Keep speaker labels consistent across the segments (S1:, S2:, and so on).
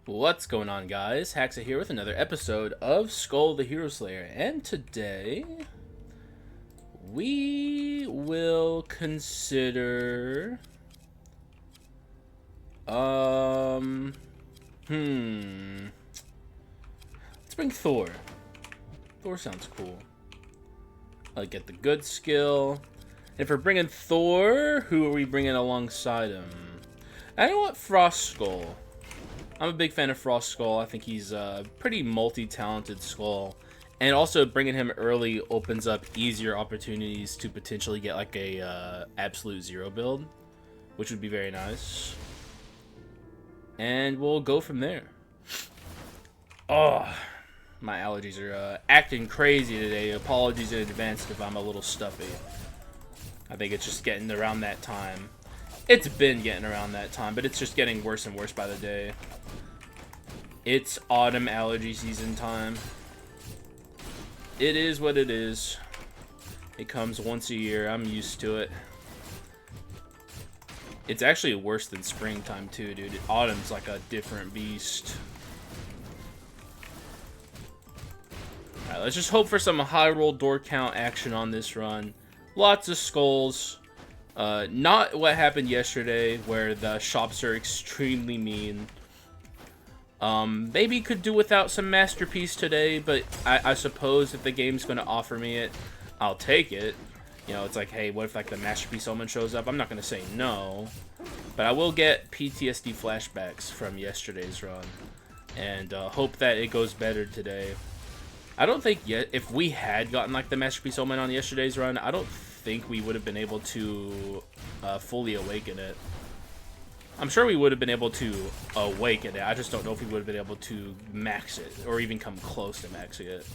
S1: What's going on, guys? Haxa here with another episode of Skul the Hero Slayer, and today we will consider let's bring Thor. Thor sounds cool. Like, get the good skill. If we're bringing Thor, who are we bringing alongside him? I know what, Frost Skull. I'm a big fan of Frost Skull. I think he's a pretty multi-talented Skull. And also bringing him early opens up easier opportunities to potentially get like a absolute zero build, which would be very nice. And we'll go from there. Oh, my allergies are acting crazy today. Apologies in advance if I'm a little stuffy. I think it's just getting around that time. It's been getting around that time, but it's just getting worse and worse by the day. It's autumn allergy season time. It is what it is. It comes once a year. I'm used to it. It's actually worse than springtime too, dude. Autumn's like a different beast. Alright, let's just hope for some high roll door count action on this run. Lots of skulls. Not what happened yesterday, where the shops are extremely mean. Maybe could do without some masterpiece today, but I suppose if the game's going to offer me it, I'll take it. You know, it's like, hey, what if like the masterpiece element shows up? I'm not going to say no, but I will get PTSD flashbacks from yesterday's run, and hope that it goes better today. I don't think yet if we had gotten like the masterpiece element on yesterday's run, I don't think we would have been able to fully awaken it. I'm sure we would have been able to awaken it. I just don't know if we would have been able to max it or even come close to maxing it.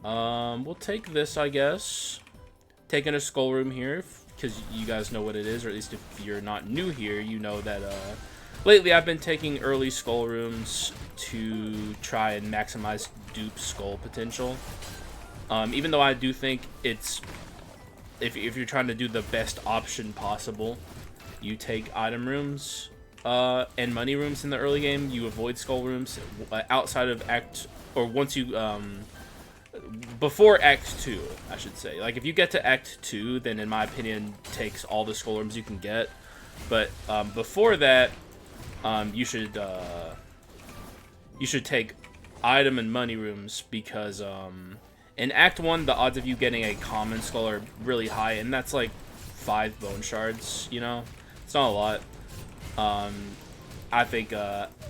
S1: We'll take this, I guess. Taking a skull room here because you guys know what it is, or at least if you're not new here, you know that lately I've been taking early skull rooms to try and maximize dupe skull potential. Even though I do think it's if you're trying to do the best option possible, you take item rooms and money rooms in the early game. You avoid skull rooms outside of once you before Act 2, I should say. Like, if you get to Act 2, then in my opinion, takes all the skull rooms you can get. But before that, you should take item and money rooms because in Act 1, the odds of you getting a common skull are really high, and that's like 5 bone shards, you know? It's not a lot. I think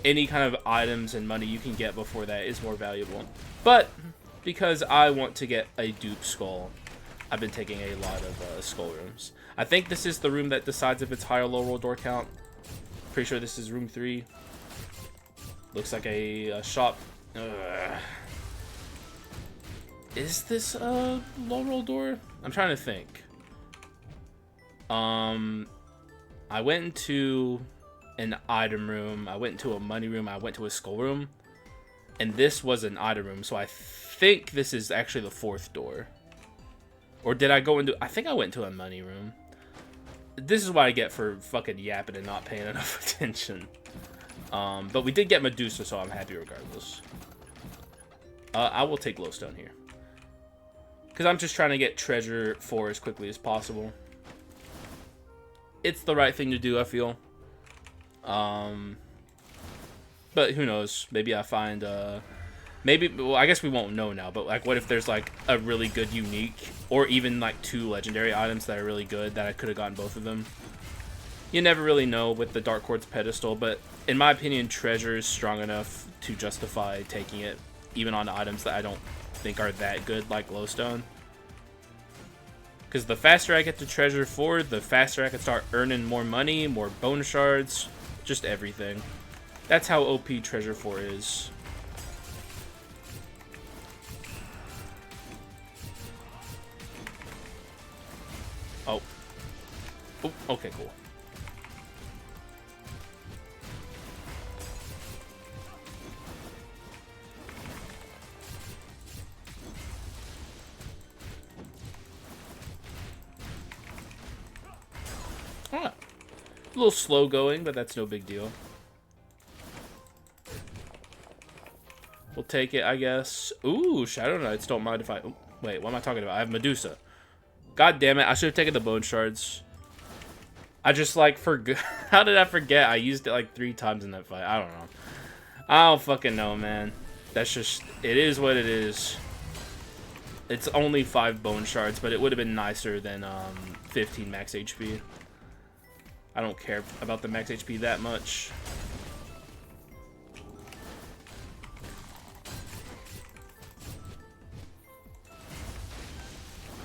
S1: any kind of items and money you can get before that is more valuable. But because I want to get a dupe skull, I've been taking a lot of skull rooms. I think this is the room that decides if it's high or low roll door count. Pretty sure this is room 3. Looks like a shop. Is this a low roll door? I'm trying to think. I went into an item room. I went into a money room. I went to a skull room. And this was an item room. So I think this is actually the 4th door. Or did I go into... I think I went to a money room. This is what I get for fucking yapping and not paying enough attention. But we did get Medusa, so I'm happy regardless. I will take glowstone here. Because I'm just trying to get treasure 4 as quickly as possible. It's the right thing to do, I feel. But who knows? Maybe I find... maybe... Well, I guess we won't know now. But like, what if there's like a really good unique... Or even like 2 legendary items that are really good that I could have gotten both of them. You never really know with the Dark Quartz pedestal. But in my opinion, treasure is strong enough to justify taking it. Even on items that I don't think are that good, like glowstone. Because the faster I get to treasure 4, the faster I can start earning more money, more bone shards, just everything. That's how OP treasure 4 is. Oh. Oh, okay, cool. Ah, a little slow going, but that's no big deal. We'll take it, I guess. Ooh, Shadow Knights don't mind if I... Oh, wait, what am I talking about? I have Medusa. God damn it, I should have taken the Bone Shards. I just, like, forgot. How did I forget? I used it, like, 3 times in that fight. I don't know. I don't fucking know, man. That's just... It is what it is. It's only 5 Bone Shards, but it would have been nicer than 15 max HP. I don't care about the max HP that much.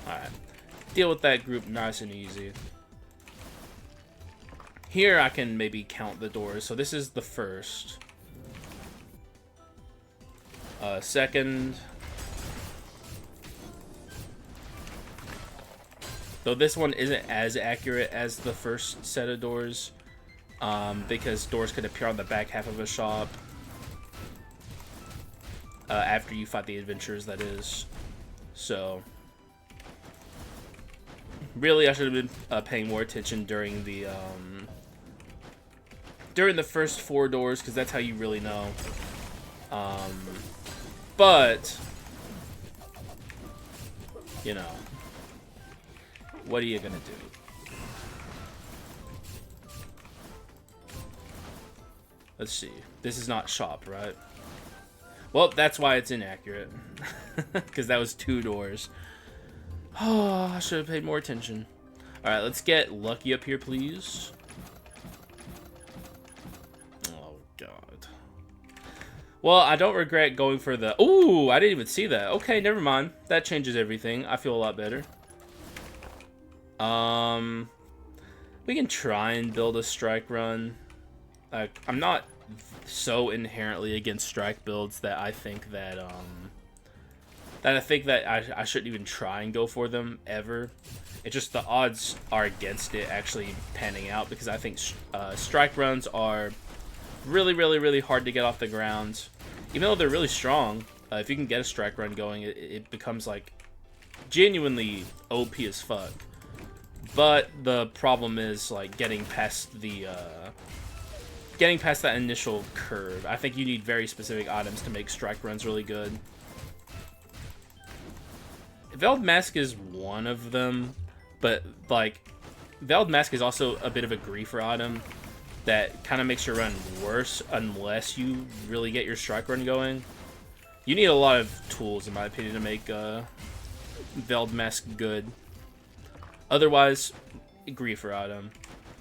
S1: Alright. Deal with that group nice and easy. Here I can maybe count the doors. So this is the first. Second. Though this one isn't as accurate as the first set of doors. Because doors could appear on the back half of a shop. After you fight the adventurers, that is. So... Really, I should have been paying more attention during the first 4 doors, because that's how you really know. But, you know, what are you gonna do? Let's see. This is not shop, right? Well, that's why it's inaccurate, because that was 2 doors. Oh, I should have paid more attention. Alright, let's get lucky up here, please. Oh, God. Well, I don't regret going for the... Ooh, I didn't even see that. Okay, never mind. That changes everything. I feel a lot better. We can try and build a strike run. I'm not so inherently against strike builds that I think that, I shouldn't even try and go for them, ever. It's just the odds are against it actually panning out, because I think strike runs are really, really, really hard to get off the ground. Even though they're really strong, if you can get a strike run going, it becomes, like, genuinely OP as fuck. But the problem is, like, getting past that initial curve. I think you need very specific items to make strike runs really good. Veiled Mask is one of them, but, like, Veiled Mask is also a bit of a griefer item that kind of makes your run worse unless you really get your strike run going. You need a lot of tools, in my opinion, to make Veiled Mask good. Otherwise, griefer item.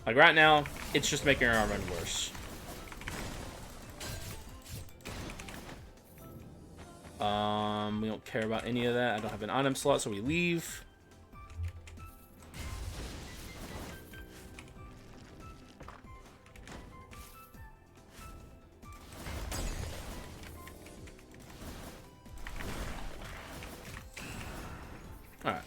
S1: Like, right now, it's just making our run worse. We don't care about any of that. I don't have an item slot, so we leave. Alright.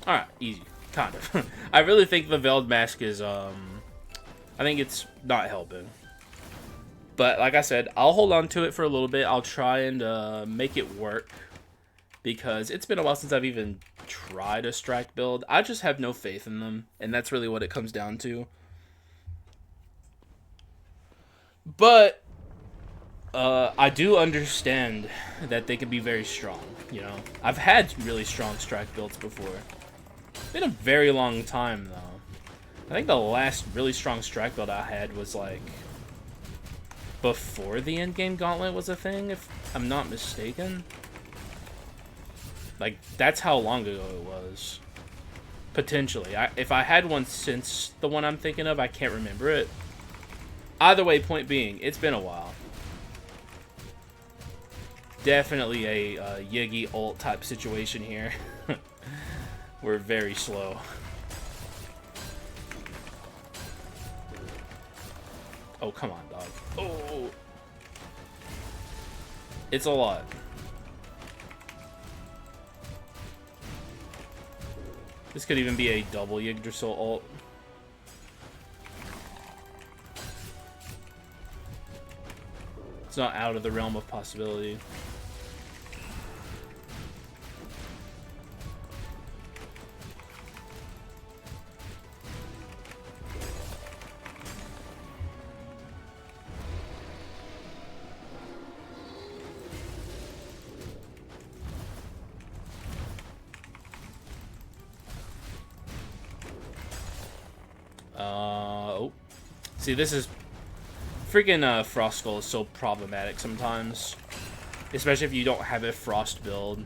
S1: Alright, easy. Kind of. I really think the Veiled Mask is, I think it's not helping. But, like I said, I'll hold on to it for a little bit. I'll try and make it work. Because it's been a while since I've even tried a strike build. I just have no faith in them. And that's really what it comes down to. But I do understand that they can be very strong, you know. I've had really strong strike builds before. It's been a very long time, though. I think the last really strong strike build I had was, like, before the endgame gauntlet was a thing, if I'm not mistaken. Like, that's how long ago it was. Potentially. If I had one since the one I'm thinking of, I can't remember it. Either way, point being, it's been a while. Definitely a Yiggy ult type situation here. We're very slow. Oh, come on, dog. Oh. It's a lot. This could even be a double Yggdrasil ult. It's not out of the realm of possibility. Oh. See, this is... Freaking Frost Skull is so problematic sometimes. Especially if you don't have a Frost build.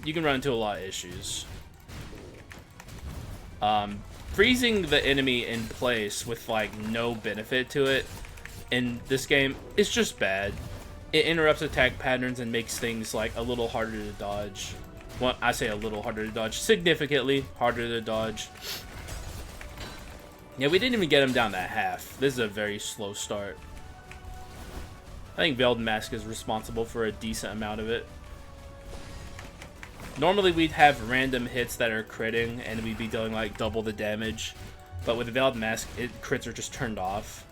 S1: You can run into a lot of issues. Freezing the enemy in place with, like, no benefit to it in this game is just bad. It interrupts attack patterns and makes things, like, a little harder to dodge. Well, I say a little harder to dodge. Significantly harder to dodge. Yeah, we didn't even get him down to half. This is a very slow start. I think Veiled Mask is responsible for a decent amount of it. Normally we'd have random hits that are critting and we'd be dealing like double the damage. But with the Veiled Mask, crits are just turned off.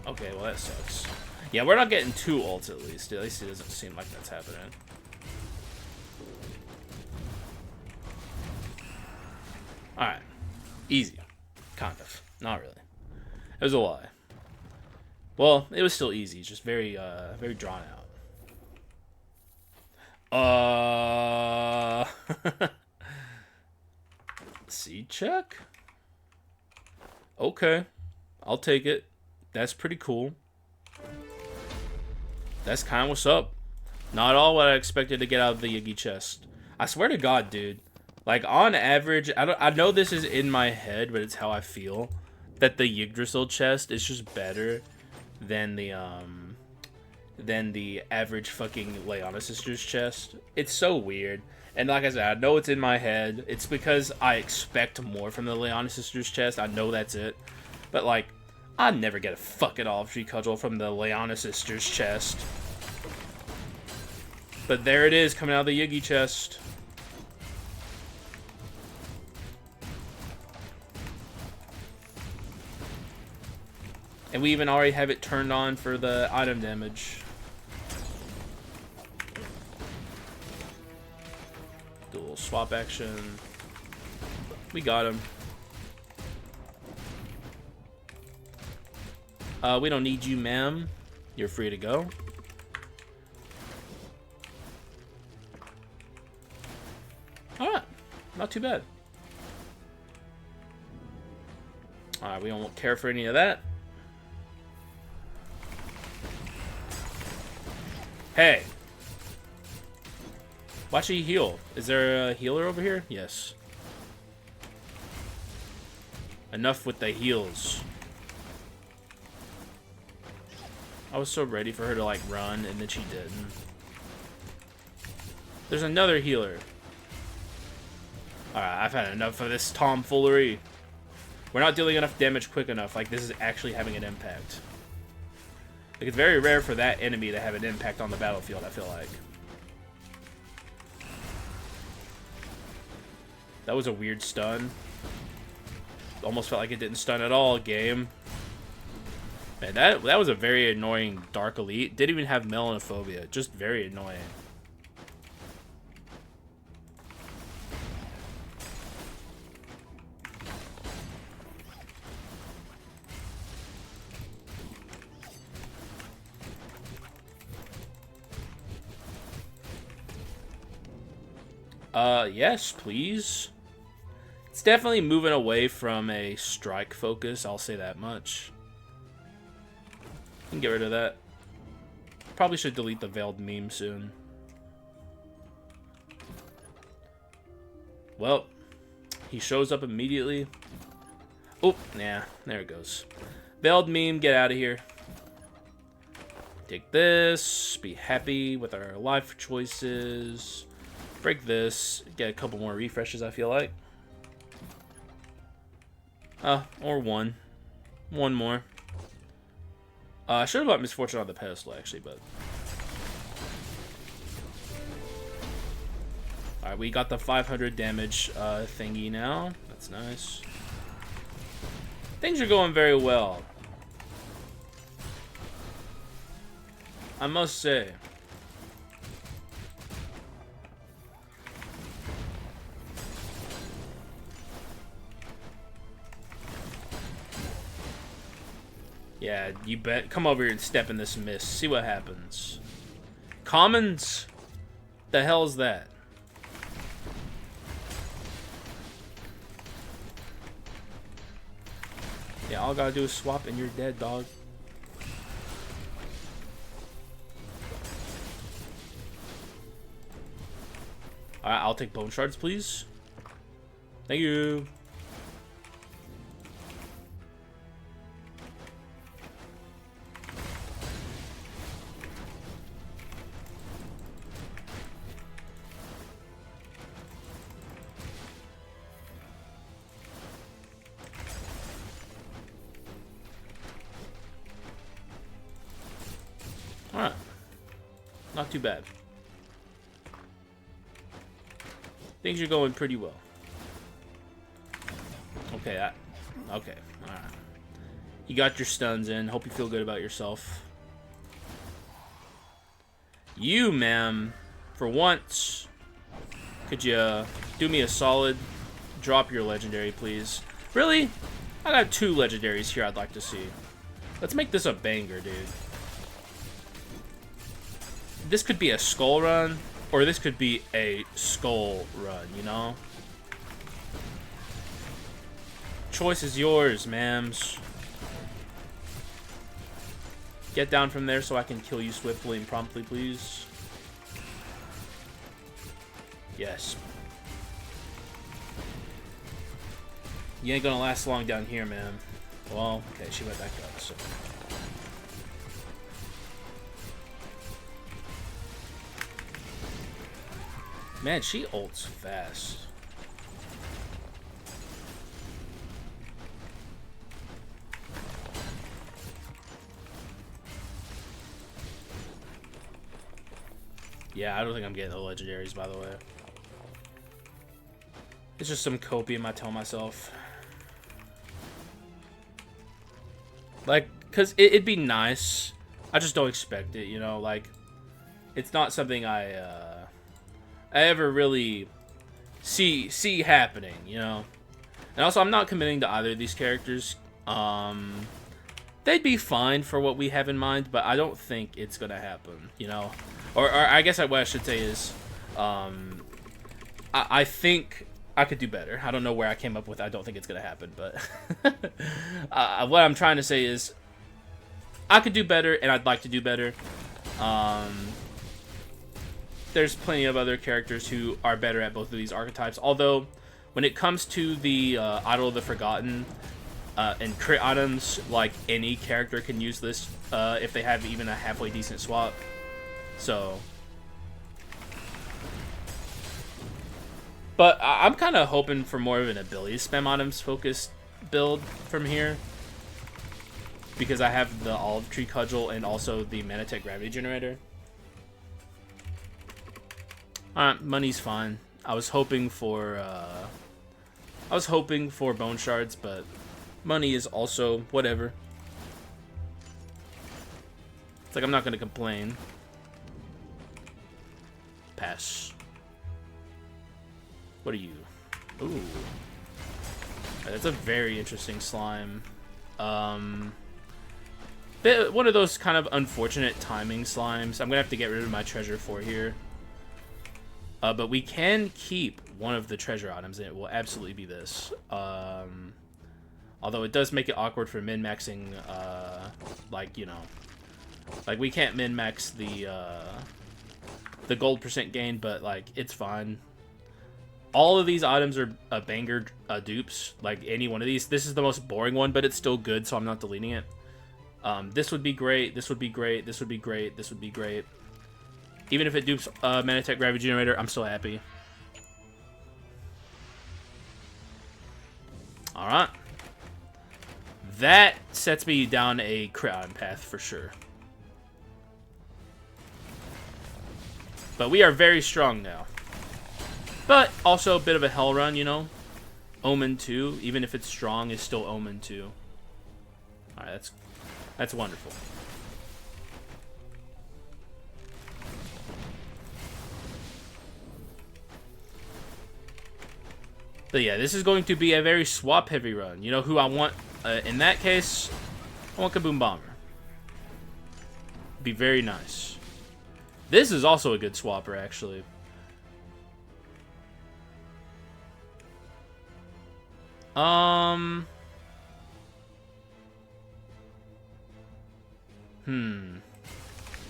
S1: Okay, well that sucks. Yeah, we're not getting 2 ults at least. At least it doesn't seem like that's happening. Alright. Easy. Kind of. Not really. It was a lie. Well, it was still easy. Just very, very drawn out. Seed check? Okay. I'll take it. That's pretty cool. That's kind of what's up. Not all what I expected to get out of the Yiggy chest. I swear to God, dude. Like, on average, I know this is in my head, but it's how I feel. That the Yggdrasil chest is just better than the average fucking Leona Sisters chest. It's so weird. And like I said, I know it's in my head. It's because I expect more from the Leona Sisters chest. I know that's it. But, like, I never get a fucking Tree Cudgel from the Leona Sisters chest. But there it is, coming out of the Yiggy chest. And we even already have it turned on for the item damage. Do a little swap action. We got him. We don't need you, ma'am. You're free to go. Alright. Not too bad. Alright, we don't care for any of that. Hey. Watch you heal. Is there a healer over here? Yes. Enough with the heals. I was so ready for her to, like, run, and then she didn't. There's another healer. Alright, I've had enough of this tomfoolery. We're not dealing enough damage quick enough. Like, this is actually having an impact. Like, it's very rare for that enemy to have an impact on the battlefield, I feel like. That was a weird stun. Almost felt like it didn't stun at all, game. Man, that was a very annoying Dark Elite. Didn't even have Melanophobia. Just very annoying. Yes, please. It's definitely moving away from a strike focus, I'll say that much. Can get rid of that. Probably should delete the veiled meme soon. Well, he shows up immediately. Oh, yeah, there it goes. Veiled meme, get out of here. Take this. Be happy with our life choices. Break this. Get a couple more refreshes, I feel like. Or one. One more. I should have bought Misfortune on the pedestal, actually, but... Alright, we got the 500 damage thingy now. That's nice. Things are going very well, I must say. Yeah, you bet. Come over here and step in this mist. See what happens. Commons? The hell's that? Yeah, all I gotta do is swap and you're dead, dog. Alright, I'll take bone shards, please. Thank you. Alright. Not too bad. Things are going pretty well. Okay, okay. Alright. You got your stuns in. Hope you feel good about yourself. You, ma'am, for once, could you do me a solid? Drop your legendary, please. Really? I got 2 legendaries here I'd like to see. Let's make this a banger, dude. This could be a Skul run, or this could be a Skul run, you know? Choice is yours, ma'ams. Get down from there so I can kill you swiftly and promptly, please. Yes. You ain't gonna last long down here, man. Well, okay, she went back up, so... Man, she ults fast. Yeah, I don't think I'm getting the legendaries, by the way. It's just some copium I tell myself. Like, because it'd be nice. I just don't expect it, you know? Like, it's not something I ever really see happening, you know? And also, I'm not committing to either of these characters. They'd be fine for what we have in mind, but I don't think it's gonna happen, you know? Or I guess what I should say is, I think I could do better. I don't know where I came up with I don't think it's gonna happen, but what I'm trying to say is I could do better, and I'd like to do better. There's plenty of other characters who are better at both of these archetypes, although when it comes to the Idol of the Forgotten and crit items, like, any character can use this if they have even a halfway decent swap. So, but I'm kind of hoping for more of an ability spam items focused build from here, because I have the Olive Tree Cudgel and also the Manatech Gravity Generator. Alright, money's fine. I was hoping for bone shards, but money is also whatever. It's like I'm not gonna complain. Pass. What are you? Ooh. That's a very interesting slime. One of those kind of unfortunate timing slimes. I'm gonna have to get rid of my treasure for here. But we can keep one of the treasure items, and it will absolutely be this. Although it does make it awkward for min-maxing, like, you know. Like, we can't min-max the gold percent gain, but, like, it's fine. All of these items are banger dupes. Like, any one of these. This is the most boring one, but it's still good, so I'm not deleting it. This would be great. This would be great. This would be great. This would be great. Even if it dupes Manatech Gravity Generator, I'm still happy. Alright. That sets me down a crit path for sure. But we are very strong now. But also a bit of a hell run, you know? Omen 2, even if it's strong, is still Omen 2. Alright, that's wonderful. But yeah, this is going to be a very swap-heavy run. You know who I want in that case? I want Kaboom Bomber. Be very nice. This is also a good swapper, actually.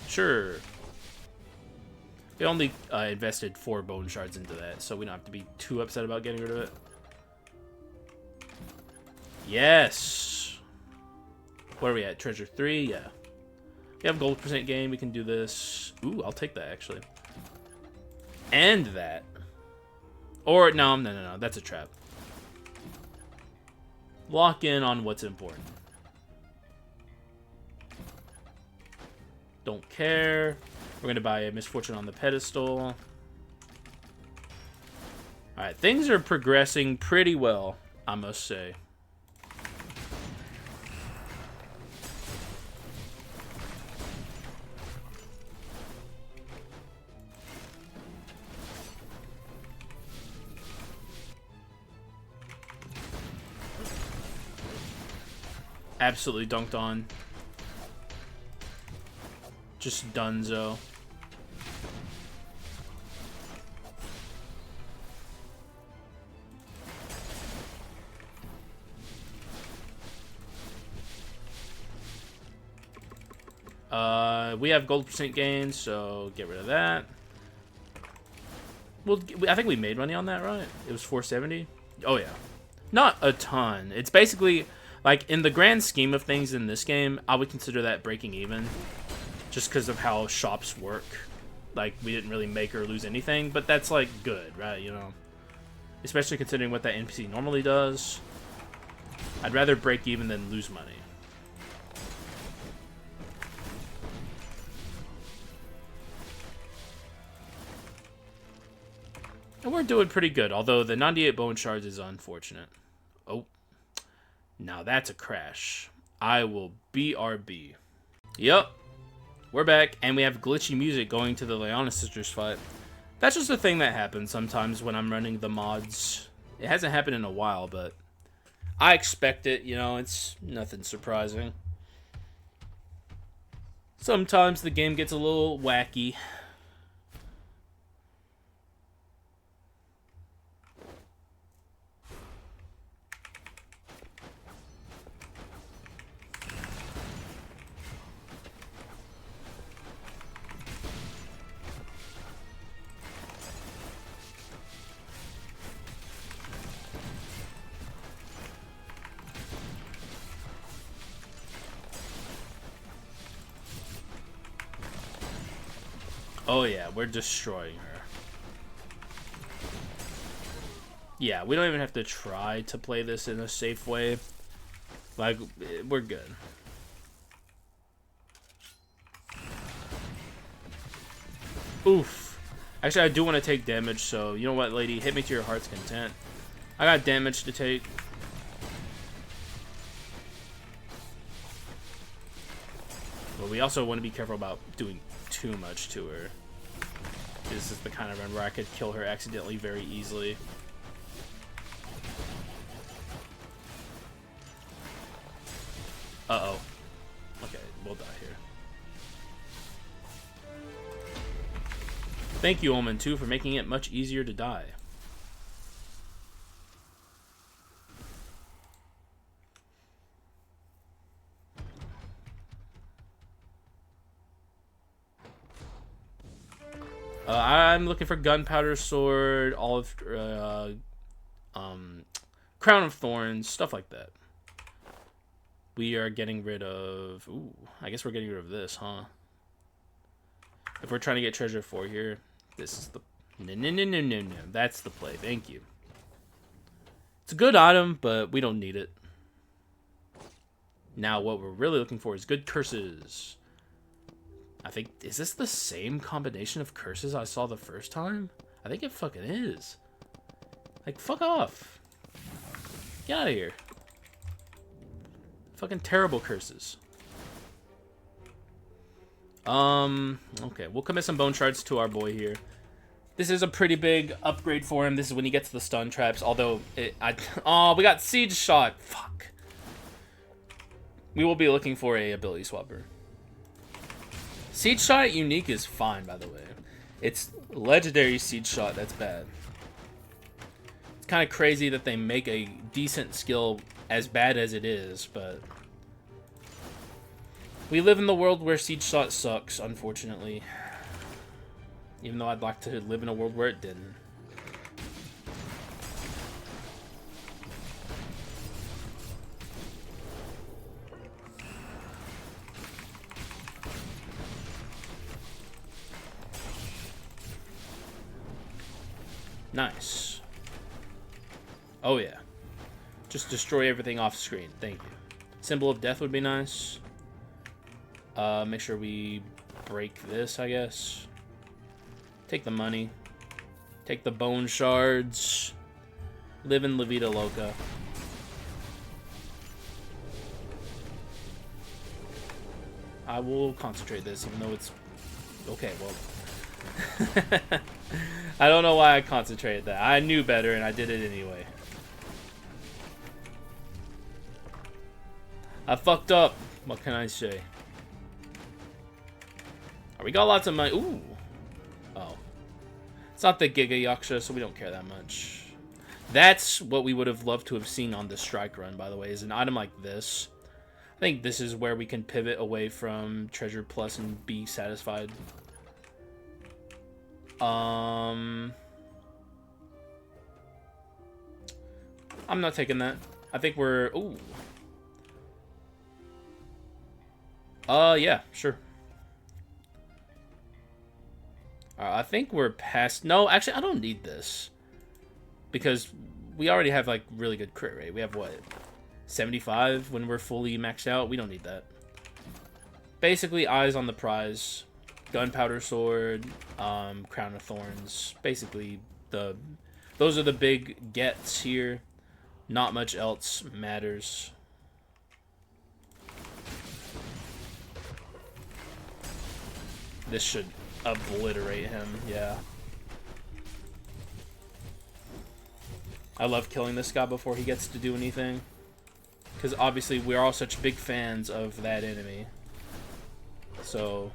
S1: Sure. We only invested 4 bone shards into that, so we don't have to be too upset about getting rid of it. Yes! Where are we at? Treasure 3? Yeah. We have gold percent gain. We can do this. Ooh, I'll take that, actually. And that. Or, no. That's a trap. Lock in on what's important. Don't care. We're going to buy a Misfortune on the Pedestal. Alright, things are progressing pretty well, I must say. Absolutely dunked on. Just dunzo. We have gold percent gain, so get rid of that. Well, I think we made money on that, right? It was 470. Oh yeah, not a ton. It's basically like in the grand scheme of things in this game, I would consider that breaking even, just because of how shops work. Like we didn't really make or lose anything, but that's like good, right? You know, especially considering what that NPC normally does. I'd rather break even than lose money. And we're doing pretty good, although the 98 bone shards is unfortunate. Oh, now that's a crash. I will BRB. Yup, we're back, and we have glitchy music going to the Leona Sisters fight. That's just a thing that happens sometimes when I'm running the mods. It hasn't happened in a while, but I expect it, you know, it's nothing surprising. Sometimes the game gets a little wacky. Oh yeah, we're destroying her. Yeah, we don't even have to try to play this in a safe way. Like, we're good. Oof. Actually, I do want to take damage, so you know what, lady? Hit me to your heart's content. I got damage to take. But we also want to be careful about doing too much to her. This is the kind of run where I could kill her accidentally very easily. Uh-oh. Okay, we'll die here. Thank you, Omen 2, for making it much easier to die. I'm looking for Gunpowder Sword, Olive, Crown of Thorns, stuff like that. We are getting rid of... Ooh, I guess we're getting rid of this, huh? If we're trying to get treasure 4 here, this is the... No. That's the play. Thank you. It's a good item, but we don't need it. Now, what we're really looking for is good curses. I think... Is this the same combination of curses I saw the first time? I think it fucking is. Like, fuck off. Get out of here. Fucking terrible curses. Okay, we'll commit some bone shards to our boy here. This is a pretty big upgrade for him. This is when he gets the stun traps, although oh, we got siege shot. Fuck. We will be looking for a ability swapper. Siege shot at unique is fine, by the way. It's legendary siege shot that's bad. It's kind of crazy that they make a decent skill as bad as it is, but we live in the world where siege shot sucks, unfortunately. Even though I'd like to live in a world where it didn't. Nice. Oh yeah. Just destroy everything off screen. Thank you. Symbol of death would be nice. Make sure we break this, I guess. Take the money. Take the bone shards. Live in La Vida Loca. I will concentrate this, even though it's... Okay, well... I don't know why I concentrated that. I knew better, and I did it anyway. I fucked up. What can I say? Oh, we got lots of money. Ooh. Oh. It's not the Giga Yaksha, so we don't care that much. That's what we would have loved to have seen on the strike run, by the way, is an item like this. I think this is where we can pivot away from Treasure Plus and be satisfied. I'm not taking that. I think we're... Ooh. Yeah, sure. I think we're past... No, actually, I don't need this. Because we already have, like, really good crit rate. We have, what, 75 when we're fully maxed out? We don't need that. Basically, eyes on the prize. Gunpowder sword, Crown of Thorns. Basically, those are the big gets here. Not much else matters. This should obliterate him, yeah. I love killing this guy before he gets to do anything. Because obviously we're all such big fans of that enemy. So...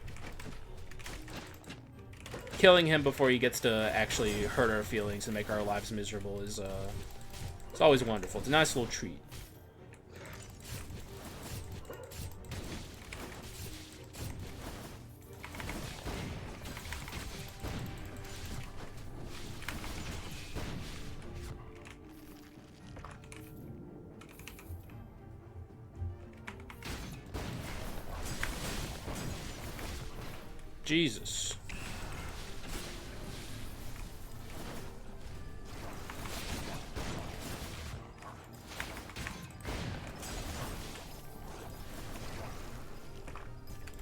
S1: killing him before he gets to actually hurt our feelings and make our lives miserable is, it's always wonderful. It's a nice little treat. Jesus.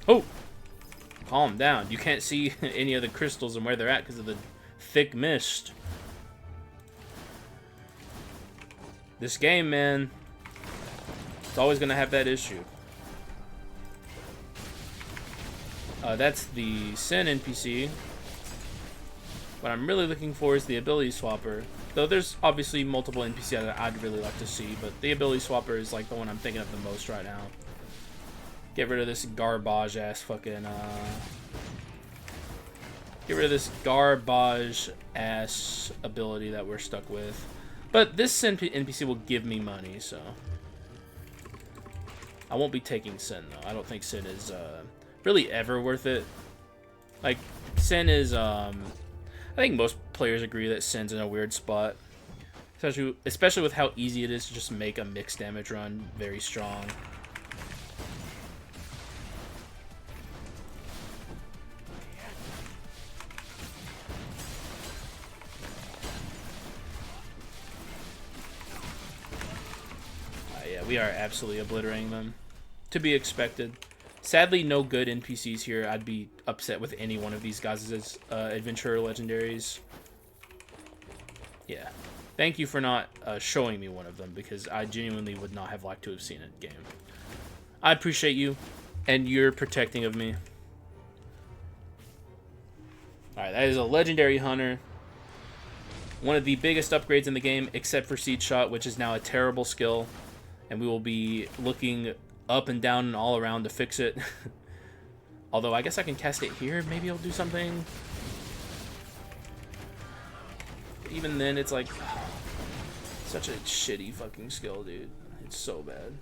S1: Oh! Calm down. You can't see any of the crystals and where they're at because of the thick mist. This game, man, it's always going to have that issue. That's the Sin NPC. What I'm really looking for is the ability swapper. Though there's obviously multiple NPCs that I'd really like to see, but the ability swapper is like the one I'm thinking of the most right now. Get rid of this garbage ass fucking get rid of this garbage ass ability that we're stuck with. But this NPC will give me money, so I won't be taking Sin though. I don't think Sin is really ever worth it. Like, Sin is I think most players agree that Sin's in a weird spot. Especially with how easy it is to just make a mixed damage run very strong. Yeah, we are absolutely obliterating them. To be expected. Sadly, no good NPCs here. I'd be upset with any one of these guys as adventurer legendaries. Yeah. Thank you for not showing me one of them, because I genuinely would not have liked to have seen it game. I appreciate you, and you're protecting of me. Alright, that is a legendary hunter. One of the biggest upgrades in the game, except for Seed Shot, which is now a terrible skill. And we will be looking up and down and all around to fix it. Although, I guess I can cast it here. Maybe it'll do something. Even then, it's like... such a shitty fucking skill, dude. It's so bad.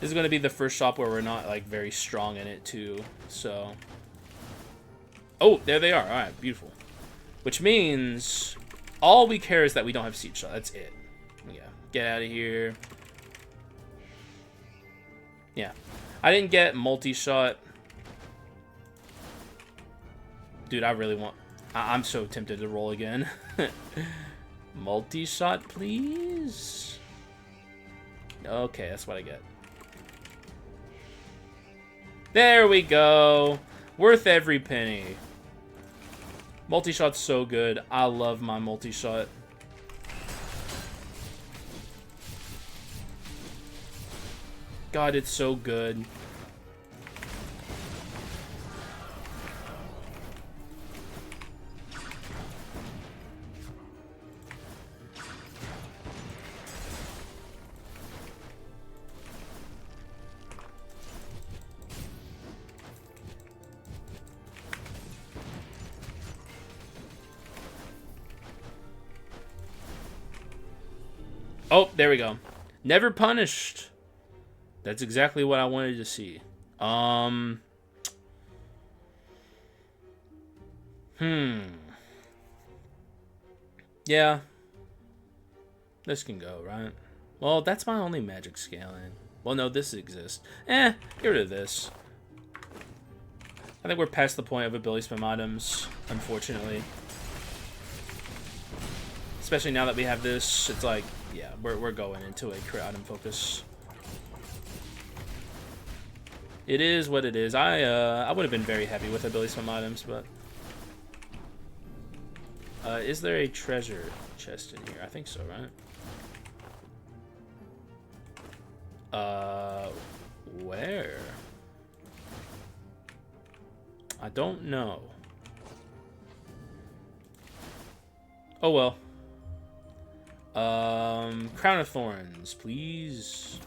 S1: This is going to be the first shop where we're not, like, very strong in it, too. So... oh, there they are. Alright, beautiful. Which means... all we care is that we don't have Seed Shot. That's it. Yeah. Get out of here. Yeah. I didn't get multi-shot. Dude, I really want... I'm so tempted to roll again. Multi-shot, please? Okay, that's what I get. There we go. Worth every penny. Multi-shot's so good. I love my multi-shot. God, it's so good. Oh, there we go. Never punished. That's exactly what I wanted to see. Yeah. This can go, right? Well, that's my only magic scaling. Well, no, this exists. Get rid of this. I think we're past the point of ability spam items, unfortunately. Especially now that we have this, it's like, yeah, we're going into a crit item focus. It is what it is. I would have been very happy with ability spam items, but is there a treasure chest in here? I think so, right? Where? I don't know. Oh well. Crown of Thorns, please.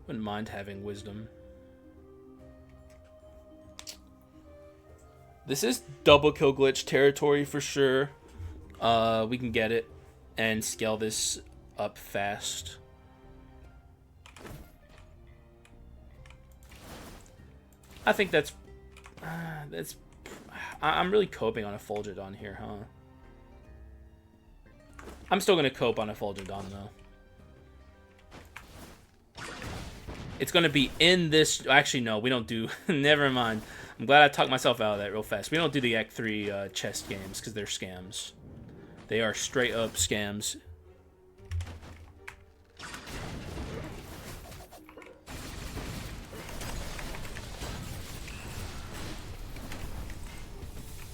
S1: Wouldn't mind having wisdom. This is double kill glitch territory for sure. We can get it and scale this up fast. I think that's I'm really coping on a Fulgidon here, huh? I'm still gonna cope on a Fulgidon though. It's gonna be in this. Actually, no, we don't do. Never mind. I'm glad I talked myself out of that real fast. We don't do the Act 3 chest games because they're scams. They are straight up scams.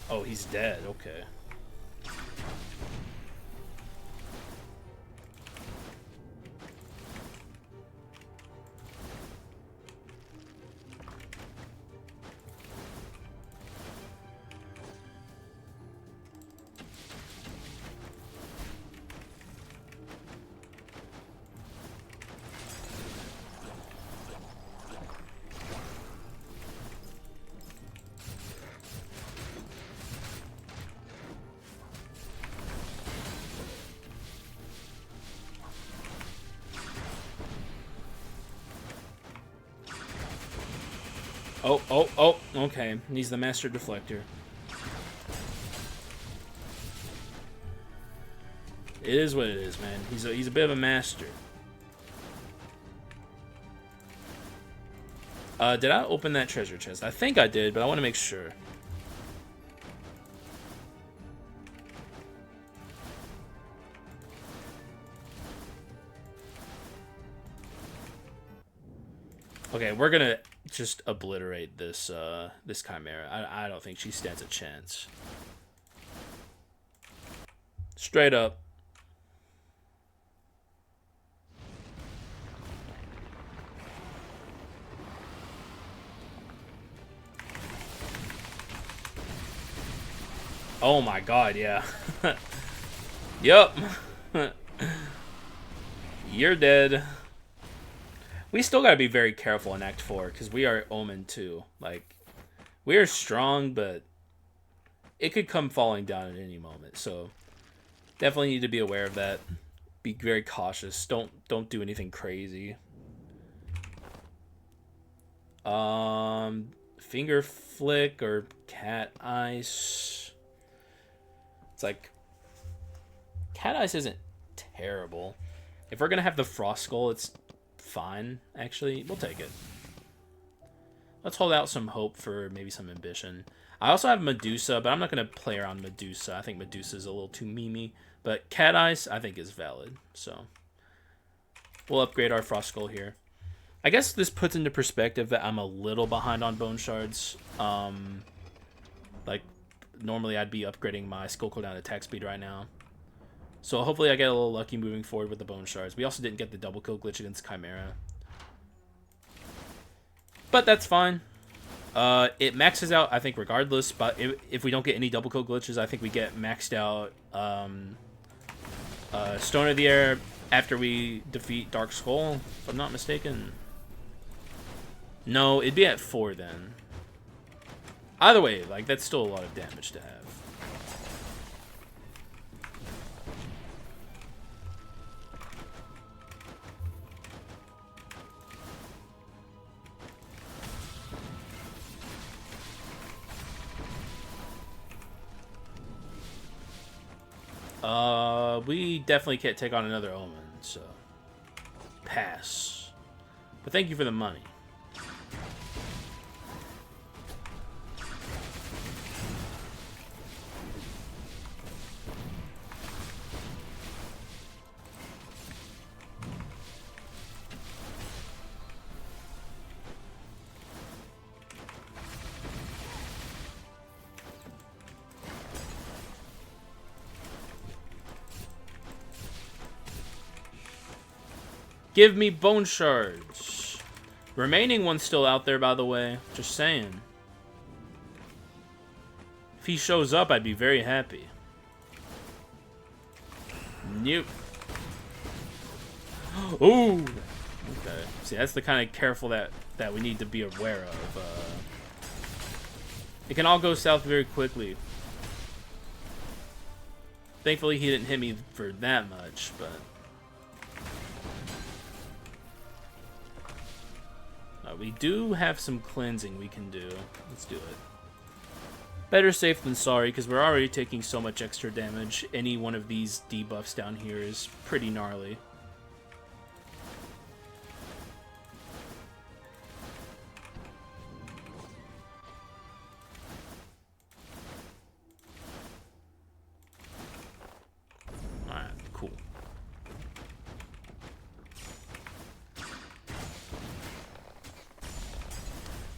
S1: Oh, he's dead. Okay. Oh, okay. He's the master deflector. It is what it is, man. He's a bit of a master. Did I open that treasure chest? I think I did, but I want to make sure. Okay, we're gonna just obliterate this this Chimera. I don't think she stands a chance. Straight up. Oh my god, yeah. Yup. You're dead. We still gotta be very careful in Act 4, because we are Omen too. Like, we are strong, but it could come falling down at any moment. So, definitely need to be aware of that. Be very cautious. Don't do anything crazy. Finger flick or cat ice. It's like cat ice isn't terrible. If we're gonna have the frost skull, it's fine. Actually, we'll take it. Let's hold out some hope for maybe some ambition. I also have Medusa, but I'm not gonna play around Medusa. I think Medusa is a little too memey. But cat ice, I think, is valid. So we'll upgrade our frost skull here. I guess this puts into perspective that I'm a little behind on bone shards. Like, normally I'd be upgrading my skull cooldown attack speed right now. So hopefully I get a little lucky moving forward with the bone shards. We also didn't get the double kill glitch against Chimera. But that's fine. It maxes out, I think, regardless. But if we don't get any double kill glitches, I think we get maxed out Stone of the Air after we defeat Dark Skull, if I'm not mistaken. No, it'd be at 4 then. Either way, like, that's still a lot of damage to have. We definitely can't take on another Omen, so pass. But thank you for the money. Give me bone shards. Remaining one's still out there, by the way. Just saying. If he shows up, I'd be very happy. Nope. Ooh. Okay. See, that's the kind of careful that we need to be aware of. It can all go south very quickly. Thankfully, he didn't hit me for that much, but... we do have some cleansing we can do. Let's do it. Better safe than sorry, because we're already taking so much extra damage. Any one of these debuffs down here is pretty gnarly. Alright, cool.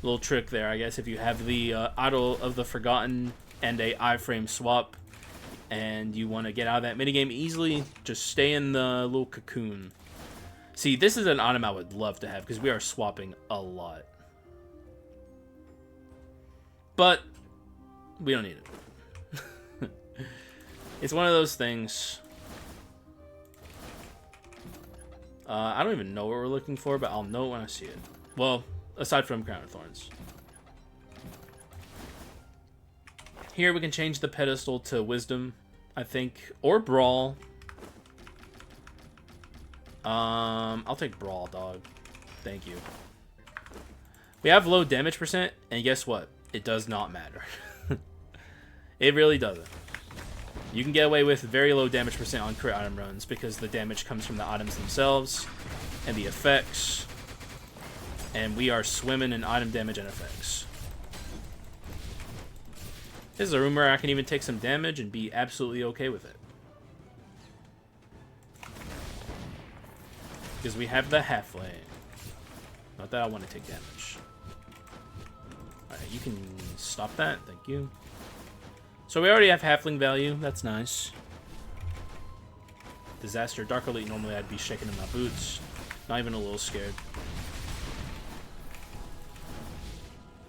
S1: Little trick there, I guess, if you have the Idol of the Forgotten and a iframe swap and you want to get out of that minigame easily, just stay in the little cocoon. See, this is an item I would love to have because we are swapping a lot. But we don't need it. It's one of those things. I don't even know what we're looking for, but I'll know when I see it. Well, aside from Crown of Thorns. Here we can change the pedestal to Wisdom, I think, or Brawl. I'll take Brawl, dog. Thank you. We have low damage percent, and guess what? It does not matter. It really doesn't. You can get away with very low damage percent on crit item runs because the damage comes from the items themselves and the effects. And we are swimming in item damage and effects. This is a room where I can even take some damage and be absolutely okay with it. Because we have the half lane. Not that I want to take damage. Alright, you can stop that. Thank you. So we already have halfling value. That's nice. Disaster. Dark Elite, normally I'd be shaking in my boots. Not even a little scared.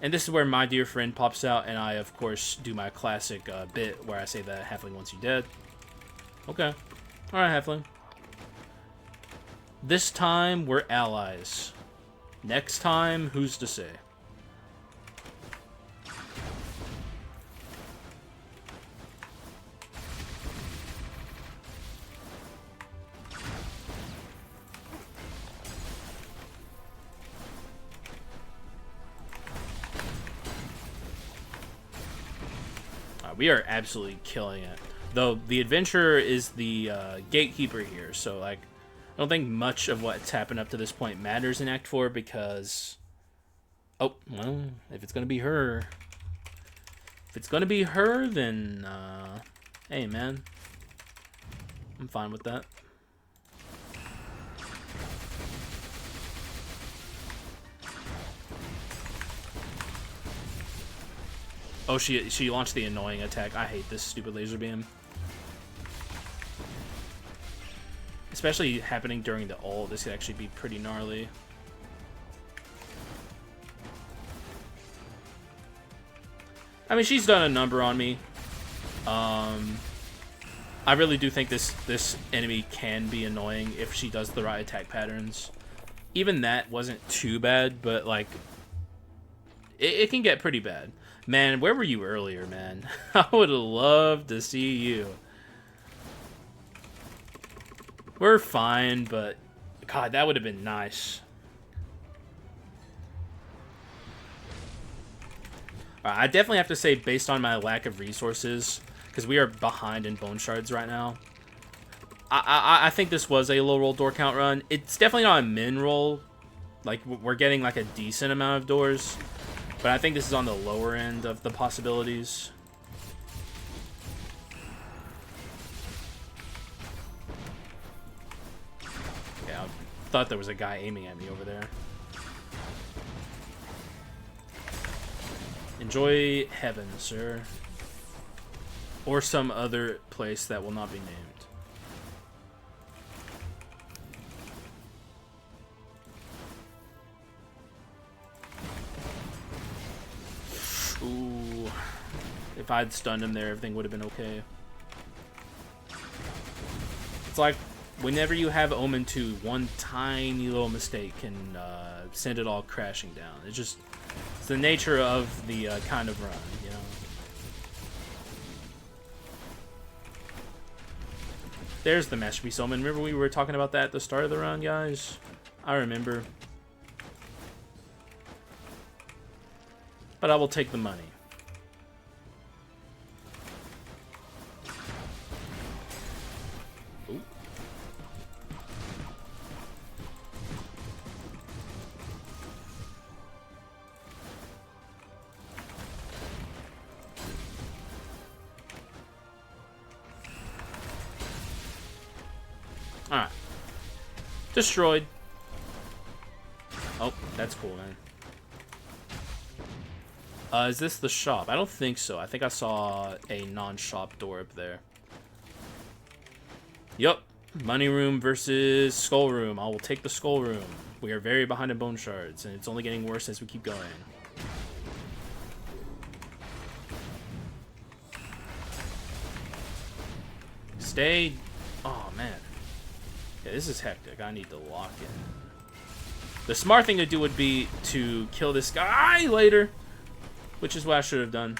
S1: And this is where my dear friend pops out, and I, of course, do my classic bit where I say that halfling wants you dead. Okay. Alright, halfling. This time, we're allies. Next time, who's to say? We are absolutely killing it. Though the adventurer is the gatekeeper here, so like I don't think much of what's happened up to this point matters in Act 4 because oh, well, if it's gonna be her. If it's gonna be her, then hey man. I'm fine with that. Oh, she launched the annoying attack. I hate this stupid laser beam. Especially happening during the ult. This could actually be pretty gnarly. I mean, she's done a number on me. I really do think this enemy can be annoying if she does the right attack patterns. Even that wasn't too bad, but like it can get pretty bad. Man, where were you earlier, man? I would have loved to see you. We're fine, but God, that would have been nice. I definitely have to say, based on my lack of resources, because we are behind in bone shards right now, I think this was a low roll door count run. It's definitely not a min roll. Like, we're getting like a decent amount of doors. But I think this is on the lower end of the possibilities. Yeah, I thought there was a guy aiming at me over there. Enjoy heaven, sir. Or some other place that will not be named. Ooh. If I'd stunned him there, everything would have been okay. It's like, whenever you have Omen 2, one tiny little mistake can send it all crashing down. It's the nature of the kind of run, you know? There's the Masterpiece Omen. Remember we were talking about that at the start of the run, guys? I remember. But I will take the money. Ooh. Alright. Destroyed. Oh, that's cool, man. Is this the shop? I don't think so. I think I saw a non-shop door up there. Yup. Money room versus skull room. I will take the skull room. We are very behind in bone shards, and it's only getting worse as we keep going. Stay. Oh, man. Yeah, this is hectic. I need to lock in. The smart thing to do would be to kill this guy later. Which is what I should have done.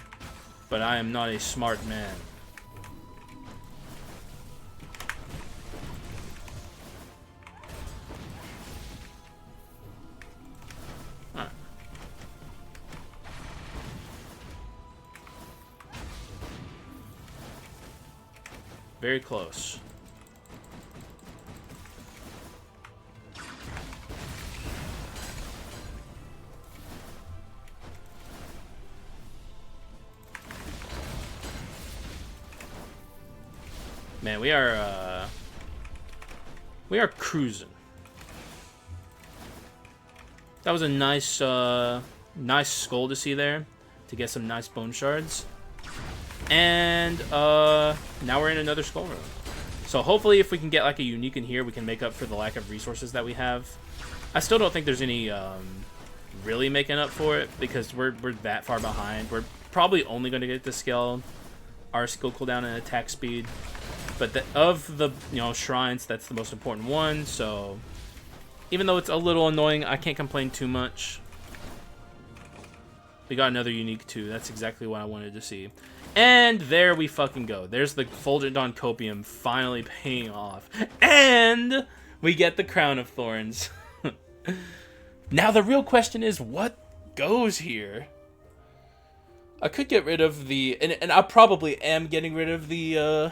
S1: But I am not a smart man. Alright. Very close. Man, we are cruising. That was a nice, nice skull to see there, to get some nice bone shards. And now we're in another skull room. So hopefully if we can get like a unique in here, we can make up for the lack of resources that we have. I still don't think there's any really making up for it, because we're that far behind. We're probably only going to get to scale our skill cooldown and attack speed. But of the shrines, that's the most important one. So even though it's a little annoying, I can't complain too much. We got another unique too. That's exactly what I wanted to see. And there we fucking go. There's the Fulgent Dawn Copium finally paying off. And we get the Crown of Thorns. Now the real question is, what goes here? I could get rid of the... And I probably am getting rid of the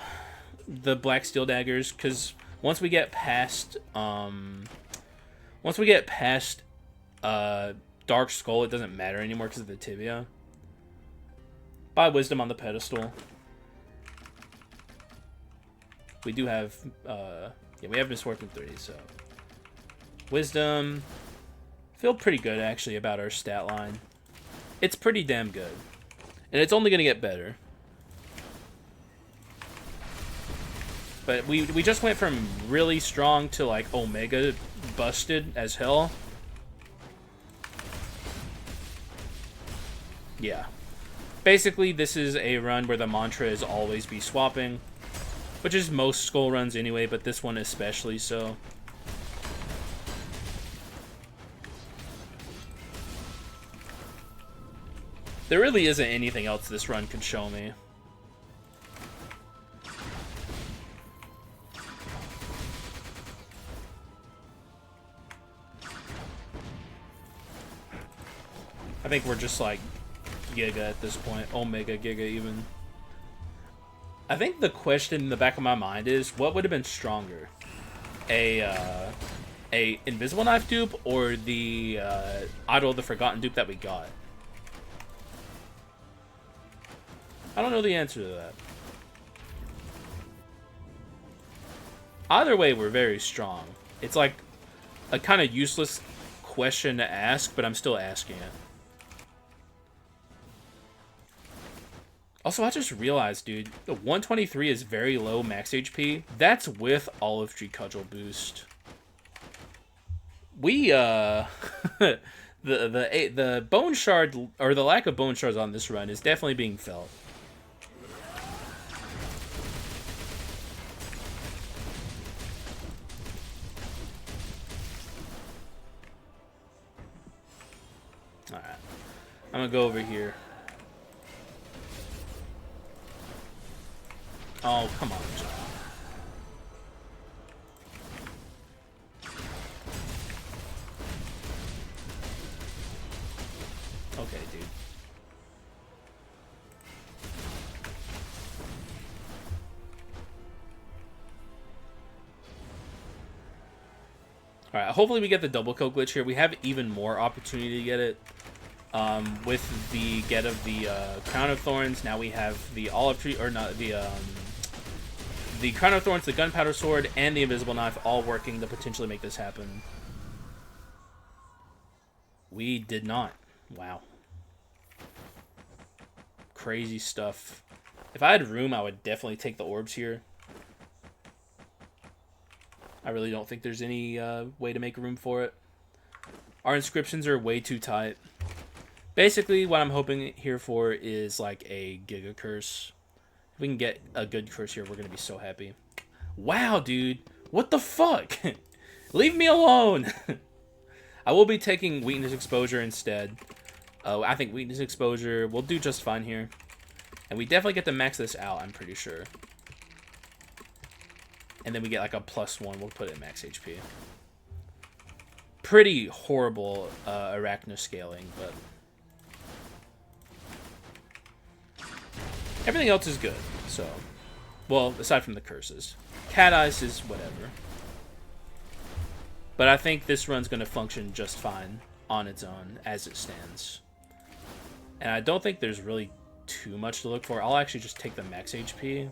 S1: Black Steel Daggers, because once we get past... Dark Skull, it doesn't matter anymore because of the tibia. Buy Wisdom on the pedestal. We do have, yeah, we have Misfortune 3, so. Wisdom. Feel pretty good, actually, about our stat line. It's pretty damn good. And it's only going to get better. But we just went from really strong to, like, Omega busted as hell. Yeah. Basically, this is a run where the mantra is always be swapping, which is most skull runs anyway, but this one especially so. There really isn't anything else this run could show me. I think we're just like Giga at this point. Omega Giga even. I think the question in the back of my mind is, what would have been stronger? A Invisible Knife dupe or the Idol of the Forgotten dupe that we got? I don't know the answer to that. Either way, we're very strong. It's like a kind of useless question to ask, but I'm still asking it. Also, I just realized, dude, the 123 is very low max HP. That's with Olive Tree Cudgel boost. We, the bone shard, or the lack of bone shards on this run is definitely being felt. Alright. I'm gonna go over here. Oh, come on, John. Okay, dude. Alright, hopefully we get the double kill glitch here. We have even more opportunity to get it. With the get of the Crown of Thorns, now we have the Olive Tree, or not, the Crown of Thorns, the Gunpowder Sword, and the Invisible Knife all working to potentially make this happen. We did not. Wow. Crazy stuff. If I had room, I would definitely take the orbs here. I really don't think there's any way to make room for it. Our inscriptions are way too tight. Basically, what I'm hoping here for is like a Giga Curse. If we can get a good curse here, we're going to be so happy. Wow, dude. What the fuck? Leave me alone. I will be taking Weakness Exposure instead. I think Weakness Exposure will do just fine here. And we definitely get to max this out, I'm pretty sure. And then we get like a +1. We'll put it at max HP. Pretty horrible arachno scaling, but... everything else is good, so... well, aside from the curses. Cat Eyes is whatever. But I think this run's going to function just fine on its own, as it stands. And I don't think there's really too much to look for. I'll actually just take the max HP.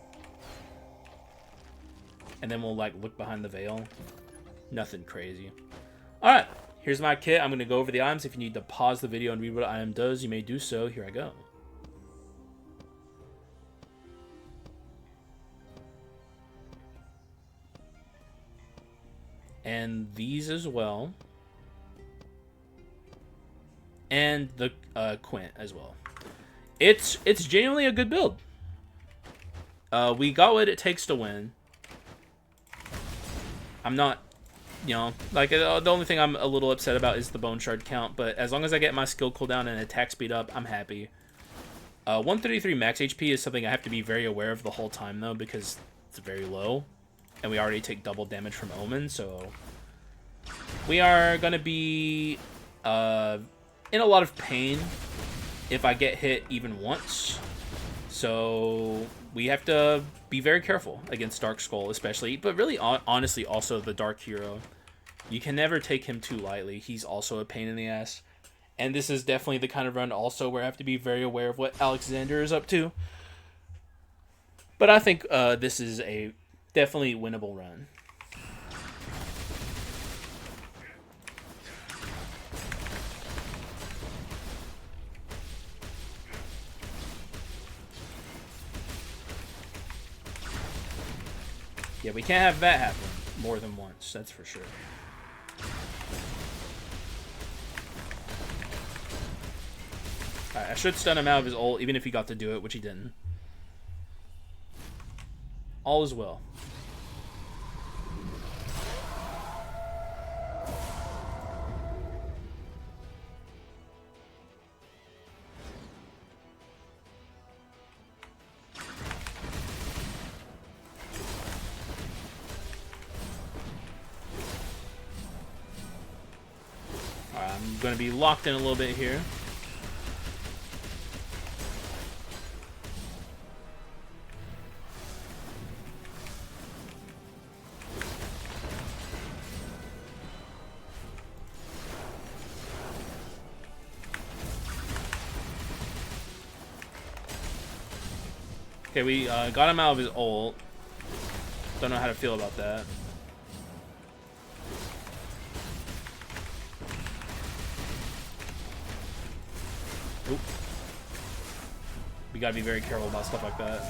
S1: And then we'll, like, look behind the veil. Nothing crazy. Alright, Here's my kit. I'm going to go over the items. If you need to pause the video and read what an item does, you may do so. Here I go. And these as well. And the Quint as well. It's genuinely a good build. We got what it takes to win. I'm not, you know, like the only thing I'm a little upset about is the bone shard count. But as long as I get my skill cooldown and attack speed up, I'm happy. 133 max HP is something I have to be very aware of the whole time though, because it's very low. And we already take double damage from Omen, so we are going to be in a lot of pain if I get hit even once. So we have to be very careful against Dark Skull especially, but really honestly also the Dark Hero. You can never take him too lightly. He's also a pain in the ass. And this is definitely the kind of run also where I have to be very aware of what Alexander is up to. But I think this is a definitely winnable run. Yeah, we can't have that happen more than once, that's for sure. Alright, I should stun him out of his ult, even if he got to do it, which he didn't. All is well. I'm going to be locked in a little bit here. Okay, we got him out of his ult. Don't know how to feel about that. Oop. We gotta be very careful about stuff like that.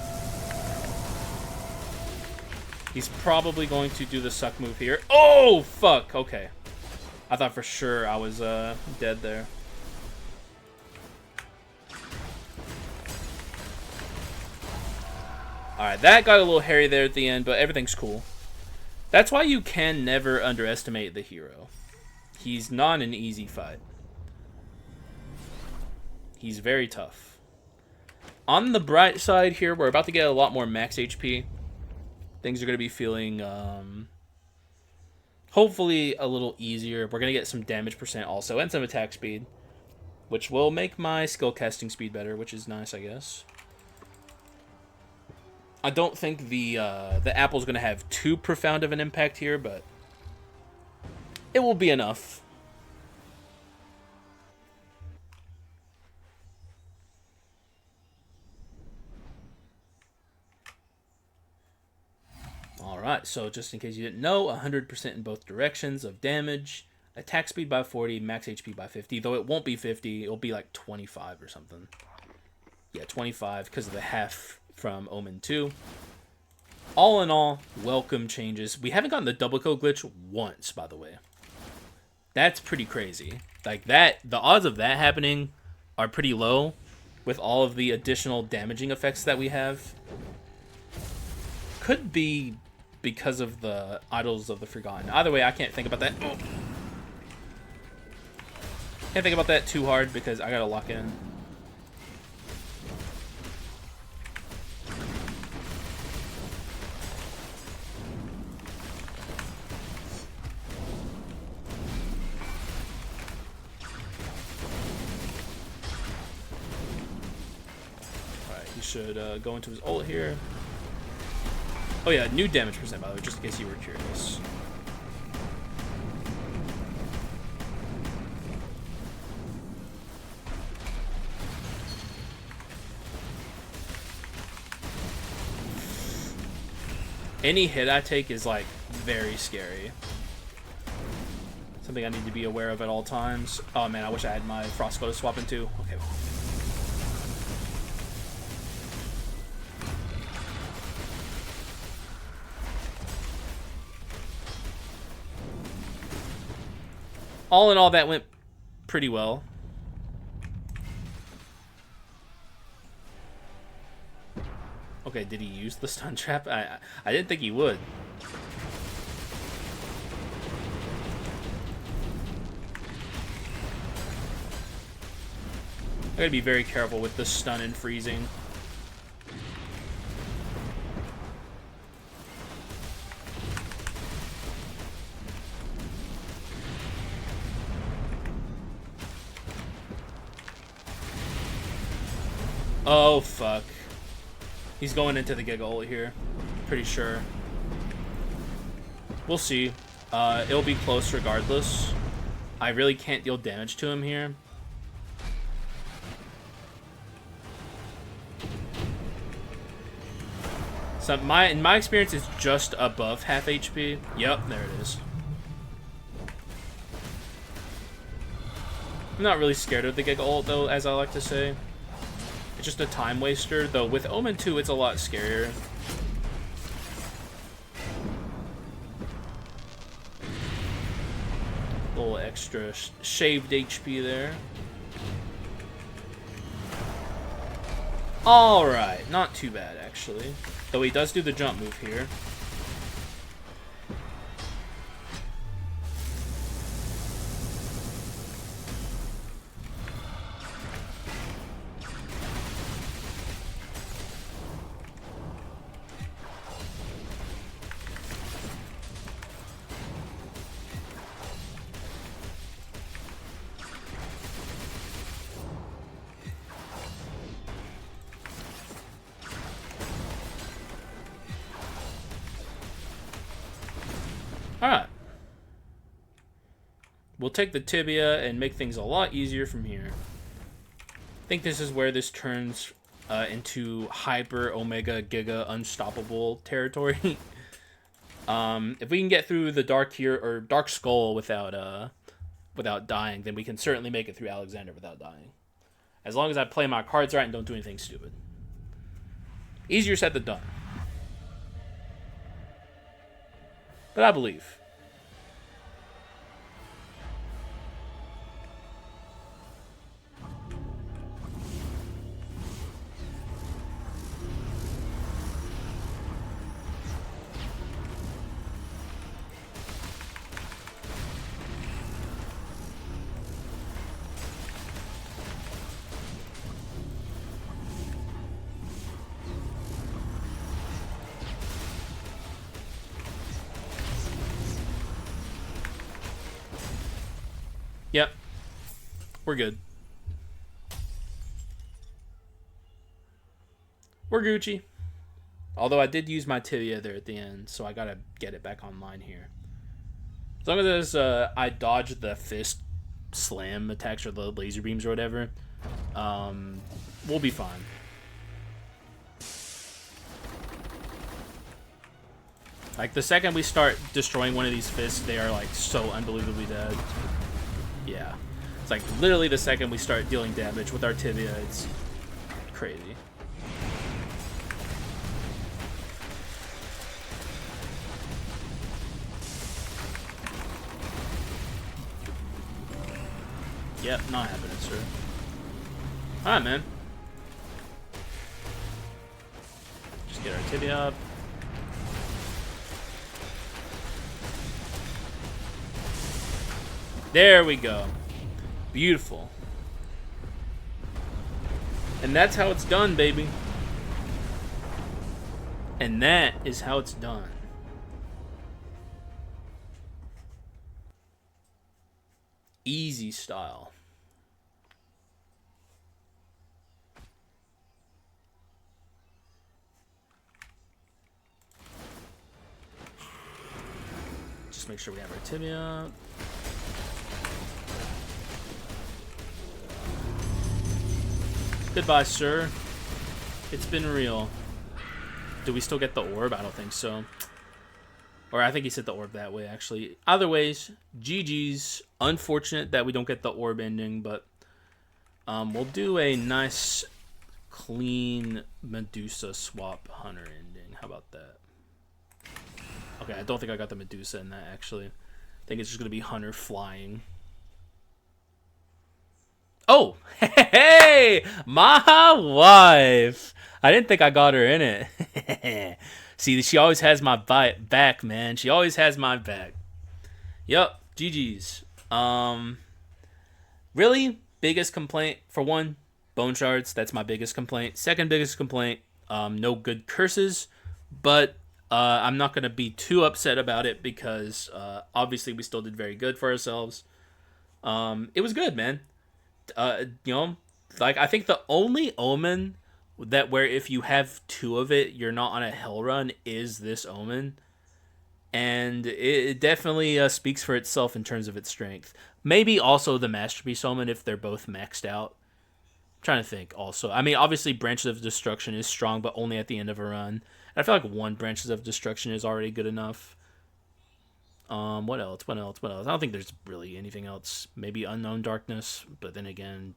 S1: He's probably going to do the suck move here. Oh, fuck. Okay. I thought for sure I was dead there. Alright, that got a little hairy there at the end, but everything's cool. That's why you can never underestimate the hero. He's not an easy fight. He's very tough. On the bright side here, we're about to get a lot more max HP. Things are going to be feeling, hopefully, a little easier. We're going to get some damage percent also, and some attack speed, which will make my skill casting speed better, which is nice, I guess. I don't think the apple's going to have too profound of an impact here, but it will be enough. Alright, so just in case you didn't know, 100% in both directions of damage, attack speed by 40, max HP by 50, though it won't be 50, it'll be like 25 or something. Yeah, 25 because of the half from Omen 2. All in all, welcome changes. We haven't gotten the double kill glitch once, by the way. That's pretty crazy. Like that, the odds of that happening are pretty low with all of the additional damaging effects that we have. Could be because of the Idols of the Forgotten. Either way, I can't think about that. Oh. Can't think about that too hard because I gotta lock in. Alright, he should go into his ult here. Oh yeah, new damage percent, by the way, just in case you were curious. Any hit I take is, like, very scary. Something I need to be aware of at all times. Oh man, I wish I had my Frostbow to swap into. Okay. All in all, that went pretty well. Okay, did he use the stun trap? I didn't think he would. I gotta be very careful with the stun and freezing. Oh, fuck. He's going into the Giga ult here. Pretty sure. We'll see. It'll be close regardless. I really can't deal damage to him here. So in my experience, it's just above half HP. Yep, there it is. I'm not really scared of the Giga ult though, as I like to say. It's just a time waster, though with Omen 2 it's a lot scarier. A little extra shaved HP there. Alright, not too bad actually. Though he does do the jump move here. Alright. We'll take the tibia and make things a lot easier from here. I think this is where this turns into hyper omega giga unstoppable territory. If we can get through the dark skull without dying, then we can certainly make it through Alexander without dying. As long as I play my cards right and don't do anything stupid. Easier said than done. But I believe. Yep. We're good. We're Gucci. Although I did use my tibia there at the end, so I gotta get it back online here. As long as I dodge the fist slam attacks or the laser beams or whatever, we'll be fine. Like, the second we start destroying one of these fists, they are, like, so unbelievably dead. Yeah. It's like literally the second we start dealing damage with our tibia, it's crazy. Yep, not happening, sir. Alright, man. Just get our tibia up. There we go. Beautiful. And that's how it's done, baby. And that is how it's done. Easy style. Just make sure we have our tibia. Goodbye, sir. It's been real. Do we still get the orb? I don't think so. Or I think he set the orb that way, actually. Either ways, GG's. Unfortunate that we don't get the orb ending, but we'll do a nice, clean Medusa swap Hunter ending. How about that? Okay, I don't think I got the Medusa in that, actually. I think it's just going to be Hunter flying. Oh! Hey! My wife! I didn't think I got her in it. See, she always has my back, man. She always has my back. Yup, GG's. Really, biggest complaint, for one, bone shards. That's my biggest complaint. Second biggest complaint, no good curses. But I'm not going to be too upset about it because obviously we still did very good for ourselves. It was good, man. You know, like, I think the only omen that where if you have 2 of it, you're not on a hell run is this omen. And it definitely speaks for itself in terms of its strength. Maybe also the Masterpiece Omen if they're both maxed out. I'm trying to think also. I mean, obviously Branches of Destruction is strong, but only at the end of a run. And I feel like 1 Branches of Destruction is already good enough. What else? What else? What else? I don't think there's really anything else. Maybe Unknown Darkness, but then again...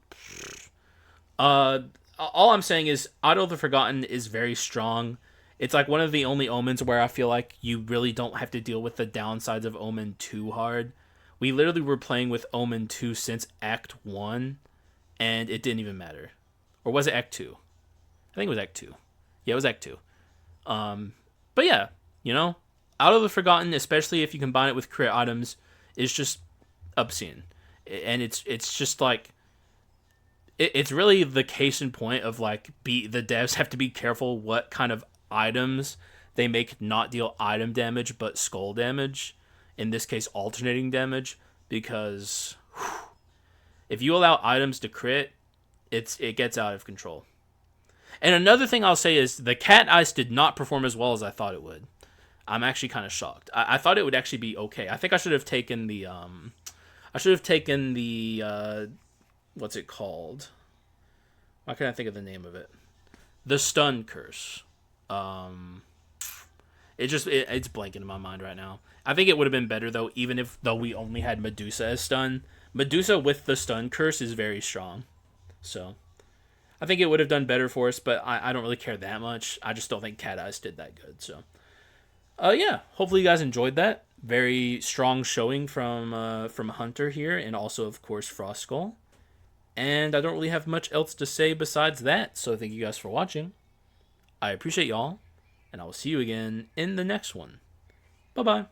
S1: all I'm saying is Auto of the Forgotten is very strong. It's like one of the only omens where I feel like you really don't have to deal with the downsides of Omen too hard. We literally were playing with Omen 2 since Act 1, and it didn't even matter. Or was it Act 2? I think it was Act 2. Yeah, it was Act 2. But yeah, you know, Out of the Forgotten, especially if you combine it with crit items, is just obscene. And it's just like... It's really the case in point of like the devs have to be careful what kind of items they make not deal item damage but skull damage. In this case, alternating damage, because if you allow items to crit, it gets out of control. And another thing I'll say is the Cat Ice did not perform as well as I thought it would. I'm actually kind of shocked. I thought it would actually be okay. I think I should have taken the what's it called? Why can't I think of the name of it? The Stun Curse. It's blanking in my mind right now. I think it would have been better though, even though we only had Medusa as stun. Medusa with the Stun Curse is very strong. So I think it would have done better for us, but I don't really care that much. I just don't think Cat Eyes did that good. So yeah, hopefully you guys enjoyed that. Very strong showing from Hunter here, and also of course Frost Skull. And I don't really have much else to say besides that, so thank you guys for watching. I appreciate y'all, and I will see you again in the next one. Bye-bye.